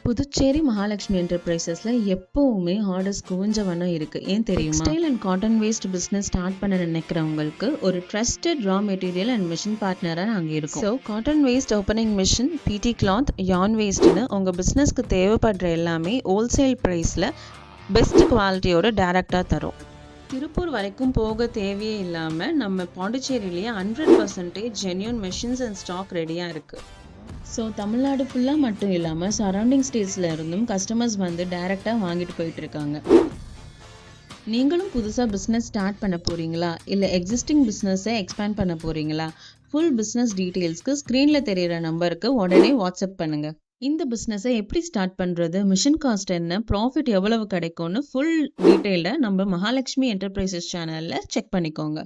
புதுச்சேரி மகாலட்சுமி என்டர்பிரைசஸ்ல எப்பவுமே ஆர்டர்ஸ் குவிஞ்ச வண்ணம் இருக்கு. ஏன் தெரியுமா? Textile and cotton waste business start பண்ண நினைக்கிறவங்களுக்கு ஒரு trusted raw material and machine பார்ட்னரா நாங்க இருக்கோம். So cotton waste opening machine, பிடி கிளாத், யான் வேஸ்ட்னு உங்க பிசினஸ்க்கு தேவைப்படுற எல்லாமே ஹோல்சேல் பிரைஸ்ல பெஸ்ட் குவாலிட்டியோட டைரக்டா தரும். திருப்பூர் வரைக்கும் போக தேவையே இல்லாம நம்ம பாண்டிச்சேரியிலேயே 100% ஜென்யூன் மெஷின்ஸ் அண்ட் ஸ்டாக் ரெடியா இருக்கு. ஸோ தமிழ்நாடு ஃபுல்லாக மட்டும் இல்லாமல் சரௌண்டிங் ஸ்டேட்ஸில் இருந்தும் கஸ்டமர்ஸ் வந்து டைரெக்டாக வாங்கிட்டு போயிட்டு இருக்காங்க. நீங்களும் புதுசாக பிஸ்னஸ் ஸ்டார்ட் பண்ண போகிறீங்களா, இல்லை எக்ஸிஸ்டிங் பிஸ்னஸை எக்ஸ்பேண்ட் பண்ண போகிறீங்களா? ஃபுல் பிஸ்னஸ் டீட்டெயில்ஸ்க்கு ஸ்க்ரீனில் தெரிகிற நம்பருக்கு உடனே வாட்ஸ்அப் பண்ணுங்கள். இந்த பிஸ்னஸை எப்படி ஸ்டார்ட் பண்ணுறது, மிஷின் காஸ்ட் என்ன, ப்ராஃபிட் எவ்வளவு கிடைக்கும்னு ஃபுல் டீட்டெயில்டாக நம்ம மகாலட்சுமி என்டர்பிரைசஸ் சேனலில் செக் பண்ணிக்கோங்க.